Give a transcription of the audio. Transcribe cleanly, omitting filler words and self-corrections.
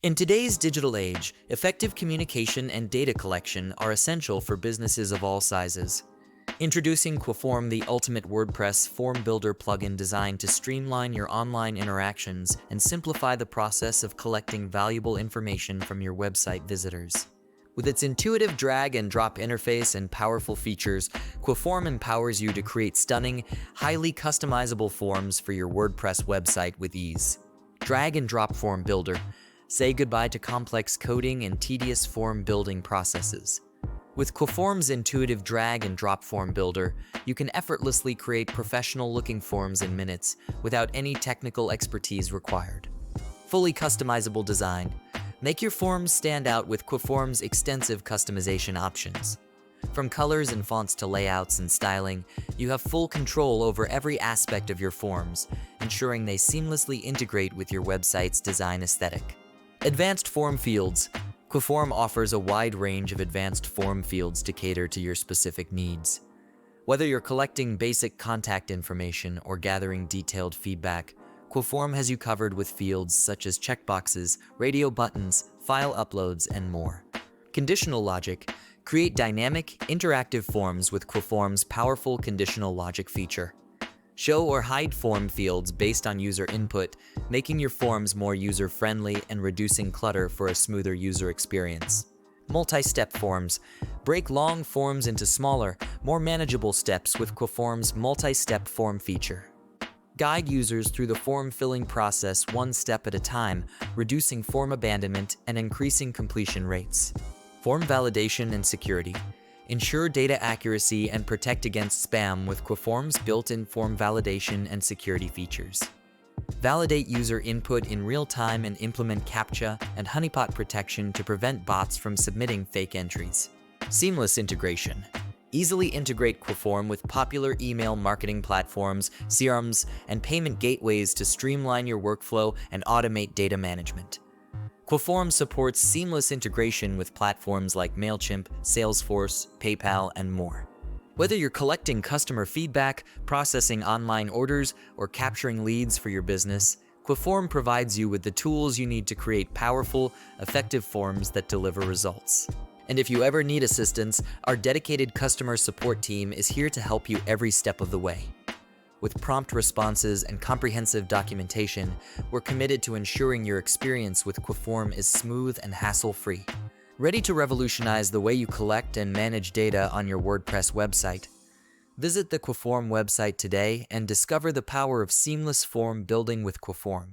In today's digital age, effective communication and data collection are essential for businesses of all sizes. Introducing Quform, the ultimate WordPress form builder plugin designed to streamline your online interactions and simplify the process of collecting valuable information from your website visitors. With its intuitive drag and drop interface and powerful features, Quform empowers you to create stunning, highly customizable forms for your WordPress website with ease. Drag and drop form builder. Say goodbye to complex coding and tedious form building processes. With Quform's intuitive drag and drop form builder, you can effortlessly create professional-looking forms in minutes without any technical expertise required. Fully customizable design. Make your forms stand out with Quform's extensive customization options. From colors and fonts to layouts and styling, you have full control over every aspect of your forms, ensuring they seamlessly integrate with your website's design aesthetic. Advanced form fields. Quform offers a wide range of advanced form fields to cater to your specific needs. Whether you're collecting basic contact information or gathering detailed feedback, Quform has you covered with fields such as checkboxes, radio buttons, file uploads, and more. Conditional logic. Create dynamic, interactive forms with Quform's powerful conditional logic feature. Show or hide form fields based on user input, making your forms more user-friendly and reducing clutter for a smoother user experience. Multi-step forms. Break long forms into smaller, more manageable steps with Quform's multi-step form feature. Guide users through the form filling process one step at a time, reducing form abandonment and increasing completion rates. Form validation and security. Ensure data accuracy and protect against spam with Quform's built-in form validation and security features. Validate user input in real time and implement CAPTCHA and honeypot protection to prevent bots from submitting fake entries. Seamless integration. Easily integrate Quform with popular email marketing platforms, CRMs, and payment gateways to streamline your workflow and automate data management. Quform supports seamless integration with platforms like MailChimp, Salesforce, PayPal, and more. Whether you're collecting customer feedback, processing online orders, or capturing leads for your business, Quform provides you with the tools you need to create powerful, effective forms that deliver results. And if you ever need assistance, our dedicated customer support team is here to help you every step of the way. With prompt responses and comprehensive documentation, we're committed to ensuring your experience with Quform is smooth and hassle-free. Ready to revolutionize the way you collect and manage data on your WordPress website? Visit the Quform website today and discover the power of seamless form building with Quform.